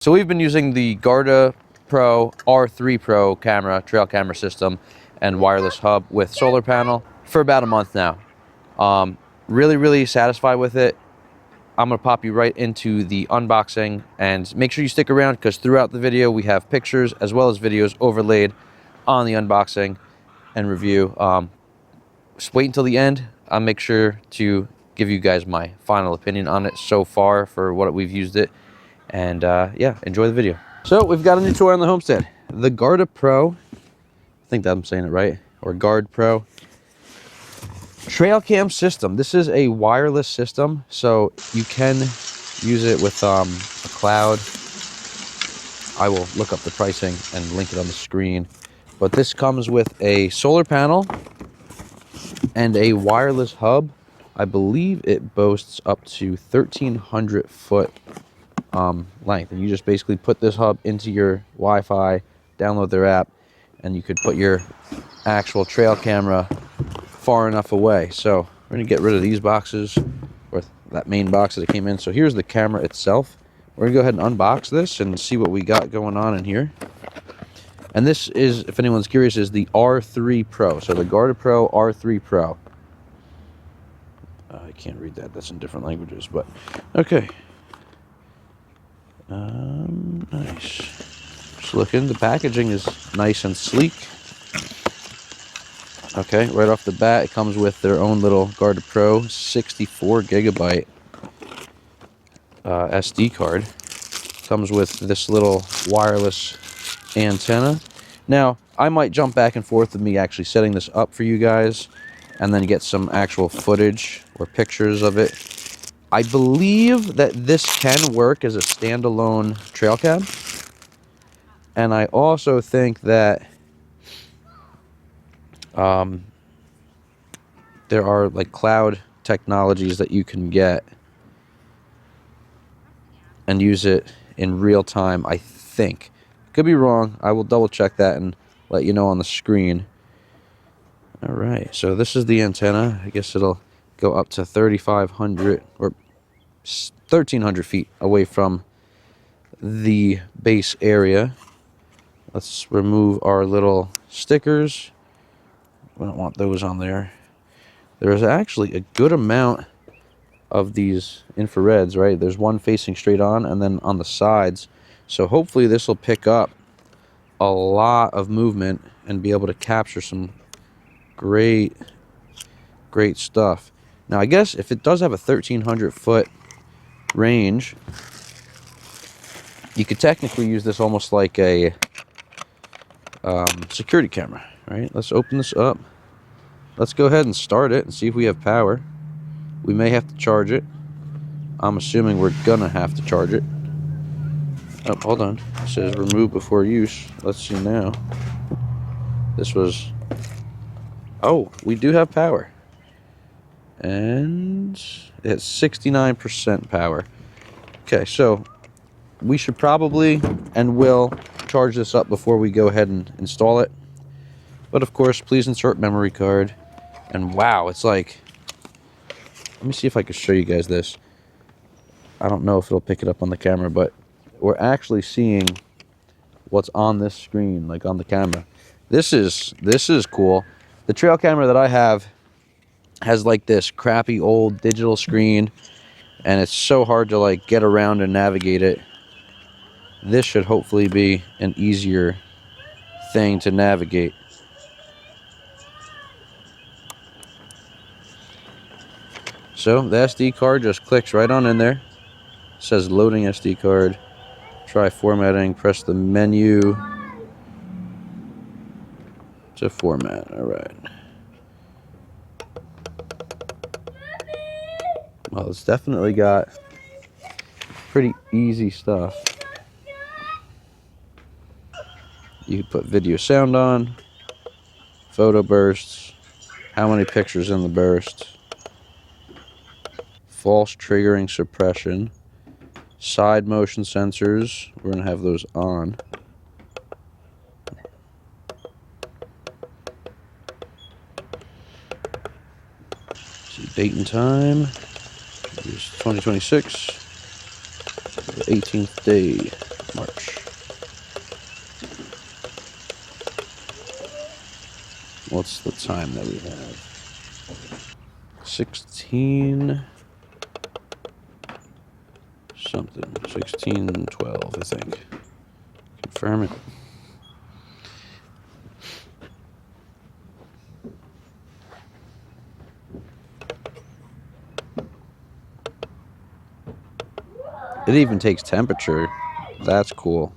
So we've been using the GardePro R3 Pro camera, trail camera system, and wireless hub with solar panel for about a month now. Really satisfied with it. I'm going to pop you right into the unboxing, and make sure you stick around because throughout the video we have pictures as well as videos overlaid on the unboxing and review. Just wait until the end. I'll make sure to give you guys my final opinion on it so far for what we've used it. And yeah, enjoy the video. So we've got a new toy on the homestead, the GardePro. I think that I'm saying it right, or GardePro trail cam system. This is a wireless system, so you can use it with a cloud. I will look up the pricing and link it on the screen. But this comes with a solar panel and a wireless hub. I believe it boasts up to 1,300 foot length, and you just basically put this hub into your Wi-Fi, download their app, and you could put your actual trail camera far enough away. So we're gonna get rid of these boxes, or that main box that it came in. So here's the camera itself. We're gonna go ahead and unbox this and see what we got going on in here. And this is, if anyone's curious, is the R3 Pro. So the GardePro R3 Pro. I can't read that, that's in different languages, but okay. Nice. Just looking, the packaging is nice and sleek. Okay, right off the bat, it comes with their own little GardePro 64 gigabyte SD card. Comes with this little wireless antenna. Now, I might jump back and forth with me actually setting this up for you guys, and then get some actual footage or pictures of it. I believe that this can work as a standalone trail cam. And I also think that there are like cloud technologies that you can get and use it in real time, I think. Could be wrong. I will double check that and let you know on the screen. All right, so this is the antenna. I guess it'll go up to 3,500 or 1,300 feet away from the base area. Let's remove our little stickers. We don't want those on there. There's actually a good amount of these infrareds, right? There's one facing straight on and then on the sides. So hopefully this will pick up a lot of movement and be able to capture some great stuff. Now I guess if it does have a 1,300 foot range, you could technically use this almost like a security camera, right? Let's open this up. Let's go ahead and start it and see if we have power. We may have to charge it. I'm assuming we're gonna have to charge it. Oh, hold on. It says remove before use. Let's see now. This was... Oh, we do have power. And it's 69% power. Okay, so we should probably and will charge this up before we go ahead and install it. But of course, please insert memory card. And wow, it's like... Let me see if I can show you guys this. I don't know if it'll pick it up on the camera, but we're actually seeing what's on this screen, like on the camera. This is cool. The trail camera that I have has like this crappy old digital screen, and it's so hard to like get around and navigate it. This should hopefully be an easier thing to navigate. So the SD card just clicks right on in there. It says loading SD card. Try formatting, press the menu to format. All right. Well, it's definitely got pretty easy stuff. You can put video sound on, photo bursts, how many pictures in the burst, false triggering suppression, side motion sensors. We're going to have those on. See, date and time is 2026, the 18th day. March. What's the time that we have? 16 something. 16:12, I think. Confirm it. It even takes temperature. That's cool.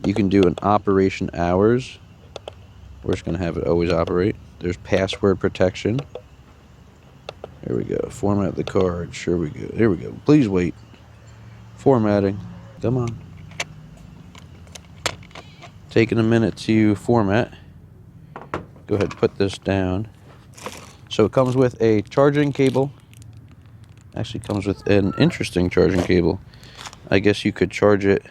You can do an operation hours. We're just going to have it always operate. There's password protection. Here we go. Format the card. Sure we go. Here we go. Please wait. Formatting. Come on. Taking a minute to format. Go ahead and put this down. So it comes with a charging cable. Actually comes with an interesting charging cable. I guess you could charge it.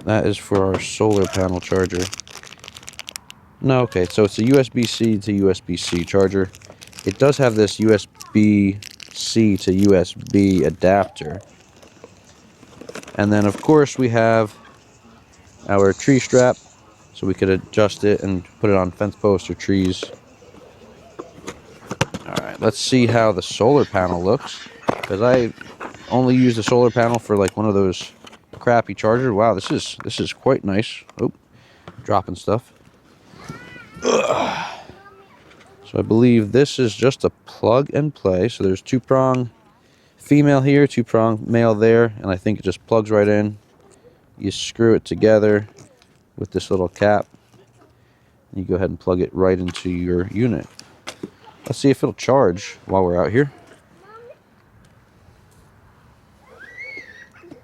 That is for our solar panel charger. No, okay, so it's a USB-C to USB-C charger. It does have this USB-C to USB adapter. And then, of course, we have our tree strap, so we could adjust it and put it on fence posts or trees. Alright, let's see how the solar panel looks, because I only use the solar panel for like one of those crappy chargers. Wow, this is quite nice. Oh, dropping stuff. Ugh. So I believe this is just a plug and play. So there's 2-prong female here, 2-prong male there, and I think it just plugs right in. You screw it together with this little cap. And you go ahead and plug it right into your unit. Let's see if it'll charge while we're out here.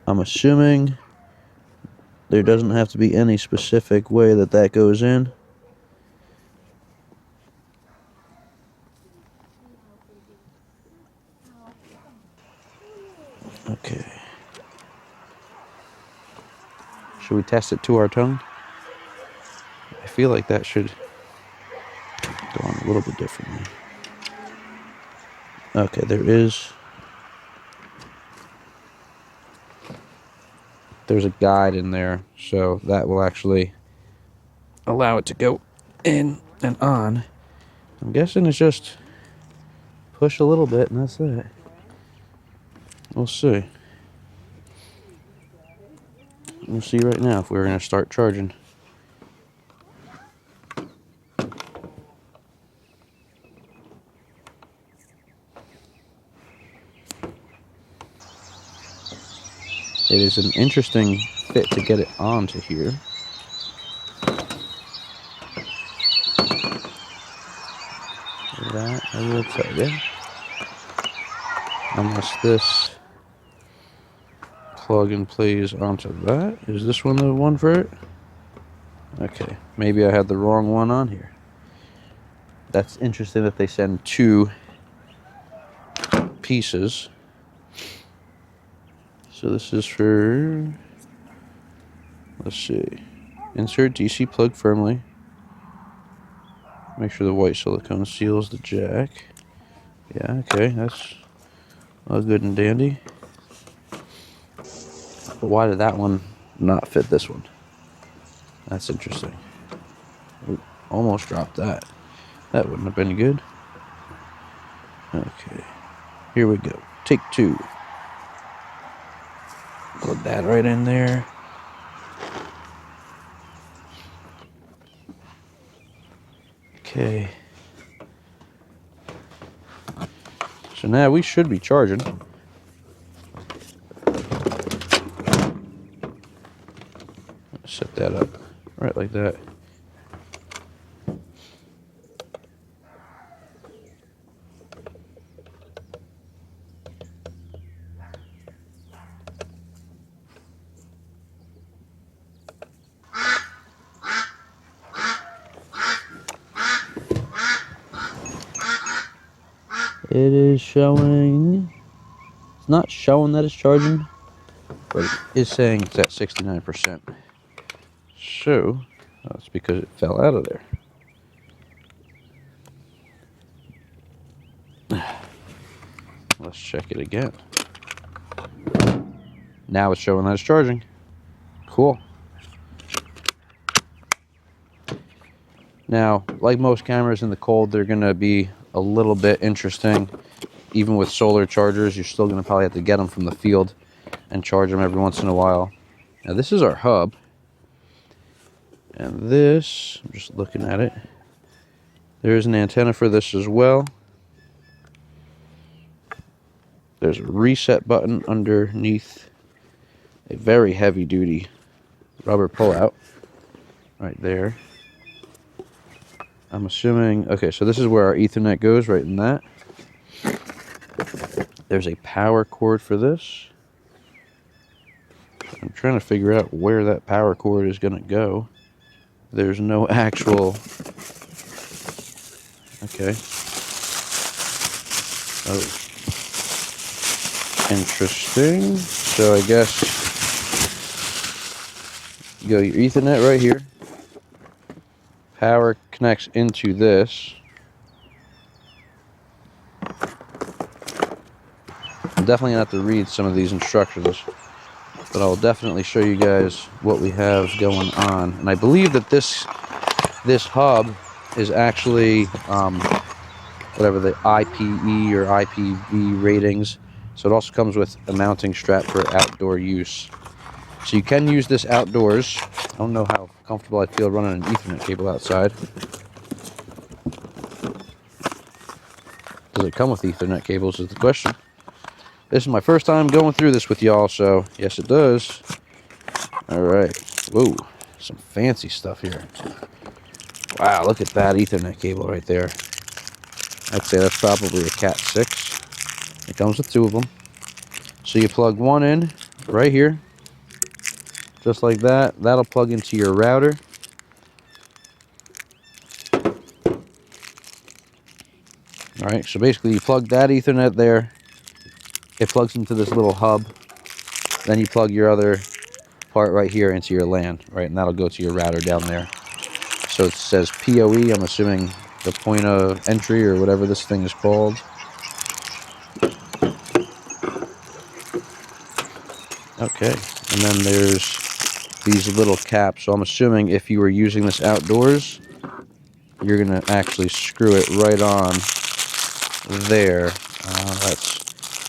I'm assuming there doesn't have to be any specific way that goes in. Okay. Should we test it to our tongue? I feel like that should go on a little bit differently. Okay, there's a guide in there, so that will actually allow it to go in and on. I'm guessing it's just push a little bit and that's it. We'll see. We'll see right now if we're going to start charging. It is an interesting fit to get it onto here. That I will tell you. Unless this plug and plays onto that. Is this one the one for it? Okay, maybe I had the wrong one on here. That's interesting that they send 2 pieces. So this is for, let's see, insert DC plug firmly. Make sure the white silicone seals the jack. Yeah, okay, that's all good and dandy. But why did that one not fit this one? That's interesting. Ooh, almost dropped that. That wouldn't have been good. Okay, here we go. Take 2. Plug that right in there. Okay. So now we should be charging. Set that up right like that. It is showing, it's not showing that it's charging, but it is saying it's at 69%. So, that's because it fell out of there. Let's check it again. Now it's showing that it's charging. Cool. Now, like most cameras in the cold, they're going to be a little bit interesting. Even with solar chargers, you're still going to probably have to get them from the field and charge them every once in a while. Now, this is our hub. And this, I'm just looking at it. There's an antenna for this as well. There's a reset button underneath a very heavy duty rubber pullout right there. I'm assuming, okay, so this is where our Ethernet goes, right in that. There's a power cord for this. I'm trying to figure out where that power cord is going to go. There's no actual, okay. Oh, interesting. So I guess you go your Ethernet right here. Power connects into this. I'm definitely going to have to read some of these instructions, but I'll definitely show you guys what we have going on. And I believe that this hub is actually whatever the IPE or IPV ratings. So it also comes with a mounting strap for outdoor use. So you can use this outdoors. I don't know how comfortable I feel running an Ethernet cable outside. Does it come with Ethernet cables is the question. This is my first time going through this with y'all, so yes it does. Alright. Whoa, some fancy stuff here. Wow, look at that Ethernet cable right there. I'd say that's probably a Cat 6. It comes with two of them. So you plug one in right here. Just like that. That'll plug into your router. Alright, so basically you plug that Ethernet there. It plugs into this little hub. Then you plug your other part right here into your LAN, right? And that'll go to your router down there. So it says PoE, I'm assuming the point of entry or whatever this thing is called. Okay, and then there's these little caps. So I'm assuming if you were using this outdoors, you're gonna actually screw it right on there.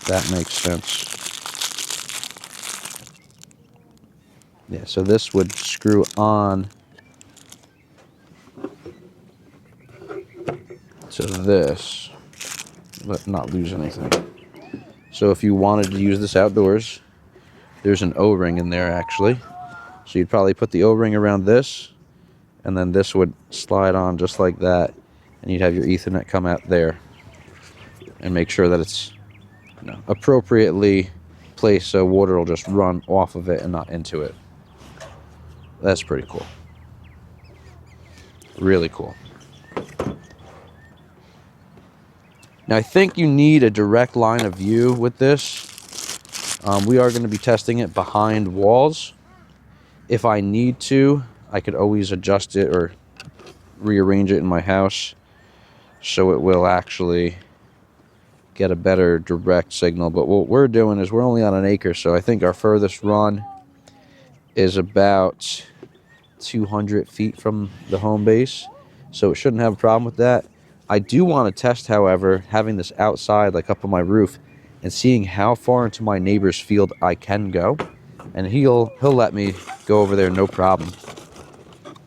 That makes sense. Yeah, so this would screw on to this, but not lose anything. So if you wanted to use this outdoors, there's an O-ring in there actually. So you'd probably put the O-ring around this, and then this would slide on just like that, and you'd have your Ethernet come out there. And make sure that it's, you know, appropriately placed so water will just run off of it and not into it. That's pretty cool. Really cool. Now I think you need a direct line of view with this. We are going to be testing it behind walls. If I need to, I could always adjust it or rearrange it in my house so it will actually get a better direct signal. But what we're doing is we're only on an acre, so I think our furthest run is about 200 feet from the home base, so it shouldn't have a problem with that. I do want to test, however, having this outside, like up on my roof, and seeing how far into my neighbor's field I can go, and he'll let me go over there no problem,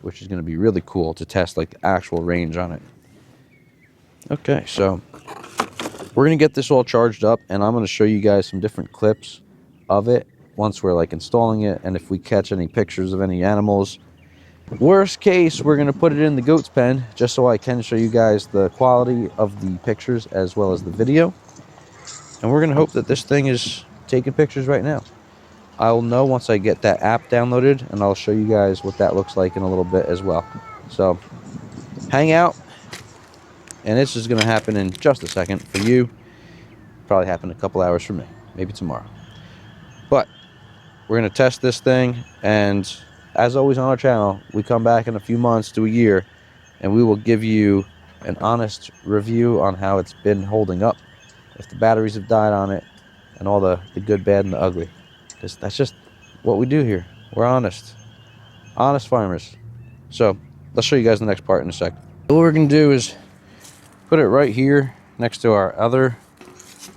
which is going to be really cool to test like the actual range on it. Okay, so we're going to get this all charged up, and I'm going to show you guys some different clips of it once we're like installing it, and if we catch any pictures of any animals. Worst case, we're going to put it in the goat's pen just so I can show you guys the quality of the pictures as well as the video. And we're going to hope that this thing is taking pictures right now. I'll know once I get that app downloaded, and I'll show you guys what that looks like in a little bit as well. So hang out, and this is going to happen in just a second for you. Probably happen a couple hours for me, maybe tomorrow. But we're going to test this thing, and as always on our channel, we come back in a few months to a year, and we will give you an honest review on how it's been holding up. if the batteries have died on it, and all the good, bad, and the ugly. Because that's just what we do here. We're honest farmers. So let's show you guys the next part in a sec. What we're gonna do is put it right here next to our other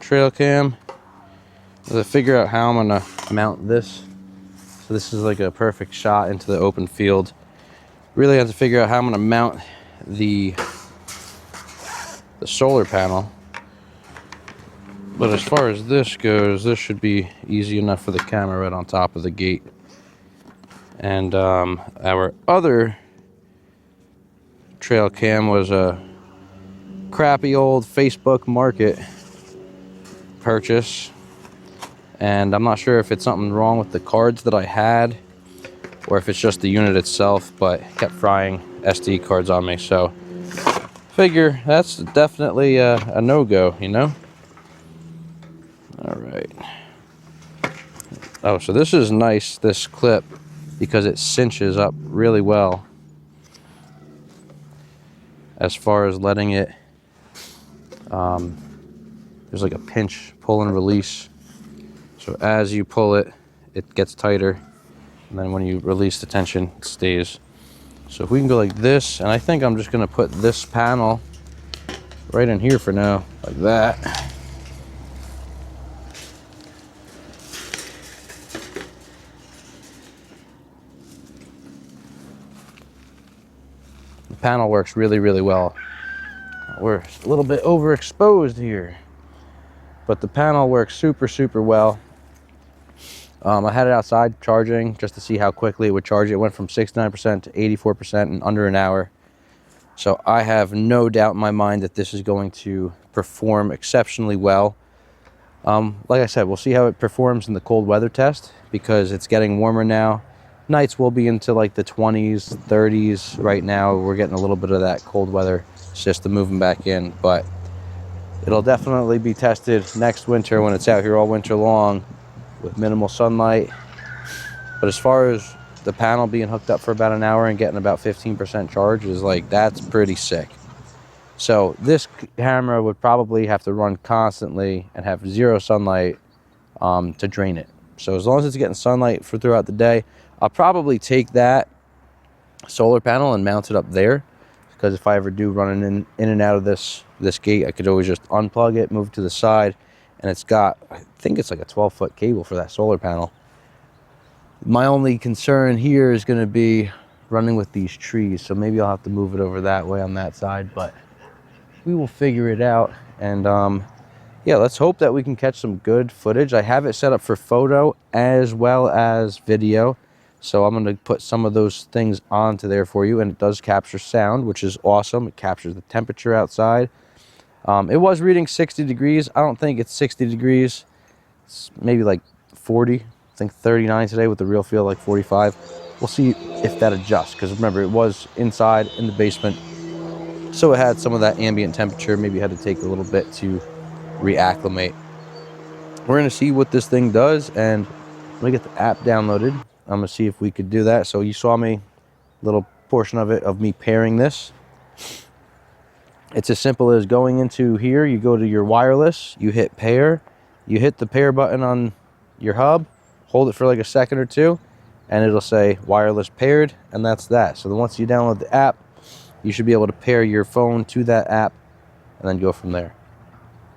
trail cam. To figure out how I'm gonna mount this. So this is like a perfect shot into the open field. Really have to figure out how I'm gonna mount the solar panel. But as far as this goes, this should be easy enough for the camera right on top of the gate. And our other trail cam was a crappy old Facebook Market purchase. And I'm not sure if it's something wrong with the cards that I had or if it's just the unit itself, but it kept frying SD cards on me. So figure that's definitely a no-go, you know? All right. Oh, so this is nice, this clip, because it cinches up really well as far as letting it, there's like a pinch, pull and release. So as you pull it, it gets tighter. And then when you release the tension, it stays. So if we can go like this, and I think I'm just gonna put this panel right in here for now, like that. The panel works really, really well. We're a little bit overexposed here, but the panel works super, super well. I had it outside charging just to see how quickly it would charge. It went from 69% to 84% in under an hour. So I have no doubt in my mind that this is going to perform exceptionally well. Like I said, we'll see how it performs in the cold weather test because it's getting warmer now. Nights will be into like the 20s, 30s. Right now, we're getting a little bit of that cold weather system moving back in, but it'll definitely be tested next winter when it's out here all winter long with minimal sunlight. But as far as the panel being hooked up for about an hour and getting about 15% charge is like, that's pretty sick. So this camera would probably have to run constantly and have zero sunlight to drain it. So as long as it's getting sunlight for throughout the day, I'll probably take that solar panel and mount it up there, because if I ever do run in and out of this gate, I could always just unplug it, move it to the side, and it's got, I think it's like a 12-foot cable for that solar panel. My only concern here is going to be running with these trees, so maybe I'll have to move it over that way on that side, but we will figure it out. And yeah, let's hope that we can catch some good footage. I have it set up for photo as well as video, so I'm going to put some of those things onto there for you, and it does capture sound, which is awesome. It captures the temperature outside. It was reading 60 degrees. I don't think it's 60 degrees. It's maybe like 40. I think 39 today with the real feel like 45. We'll see if that adjusts, because remember, it was inside in the basement, so it had some of that ambient temperature. Maybe it had to take a little bit to reacclimate. We're going to see what this thing does, and I'm going to get the app downloaded. I'm going to see if we could do that. So you saw me, little portion of it, of me pairing this. It's as simple as going into here, you go to your wireless, you hit pair, you hit the pair button on your hub, hold it for like a second or two, and it'll say wireless paired, and that's that. So then once you download the app, you should be able to pair your phone to that app and then go from there.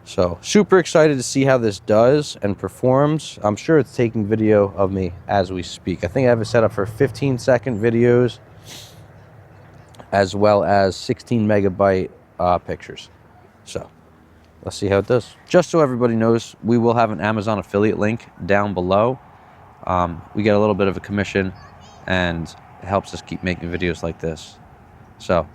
So super excited to see how this does and performs. I'm sure it's taking video of me as we speak. I think I have it set up for 15-second videos as well as 16 megabyte pictures. So let's see how it does. Just so everybody knows, we will have an Amazon affiliate link down below. We get a little bit of a commission, and it helps us keep making videos like this. So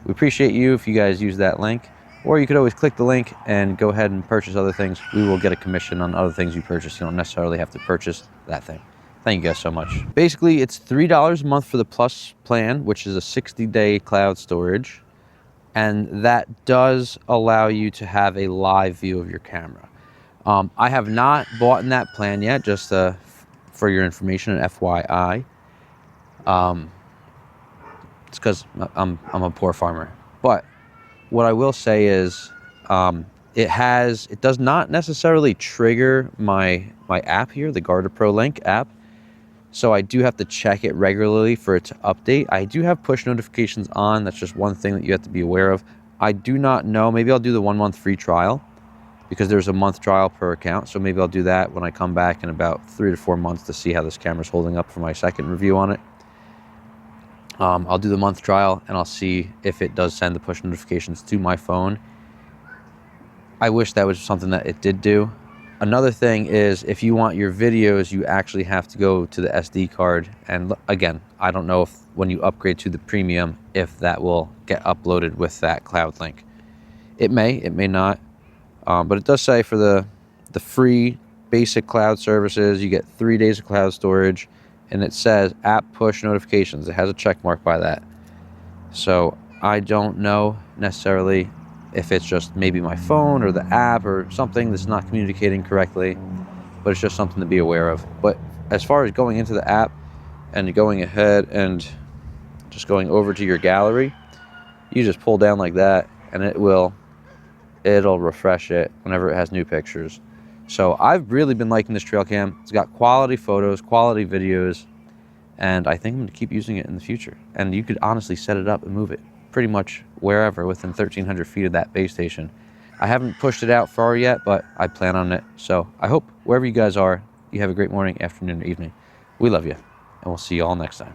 we appreciate you if you guys use that link, or you could always click the link and go ahead and purchase other things. We will get a commission on other things you purchase. You don't necessarily have to purchase that thing. Thank you guys so much. Basically, it's $3 a month for the Plus plan, which is a 60-day cloud storage. And that does allow you to have a live view of your camera. I have not bought in that plan yet, just for your information, an FYI. It's because I'm a poor farmer. But what I will say is, It does not necessarily trigger my app here, the GardePro Link app. So I do have to check it regularly for it to update. I do have push notifications on. That's just one thing that you have to be aware of. I do not know. Maybe I'll do the 1 month free trial because there's a month trial per account. So maybe I'll do that when I come back in about 3 to 4 months to see how this camera's holding up for my second review on it. I'll do the month trial and I'll see if it does send the push notifications to my phone. I wish that was something that it did do. Another thing is, if you want your videos, you actually have to go to the SD card. And again, I don't know if when you upgrade to the premium, if that will get uploaded with that cloud link. It may not. But it does say for the free basic cloud services, you get 3 days of cloud storage. And it says app push notifications. It has a check mark by that. So I don't know necessarily if it's just maybe my phone or the app or something that's not communicating correctly, but it's just something to be aware of. But as far as going into the app and going ahead and just going over to your gallery, you just pull down like that and it'll refresh it whenever it has new pictures. So I've really been liking this trail cam. It's got quality photos, quality videos, and I think I'm going to keep using it in the future. And you could honestly set it up and move it pretty much wherever within 1,300 feet of that base station. I haven't pushed it out far yet, but I plan on it. So I hope wherever you guys are, you have a great morning, afternoon, or evening. We love you, and we'll see you all next time.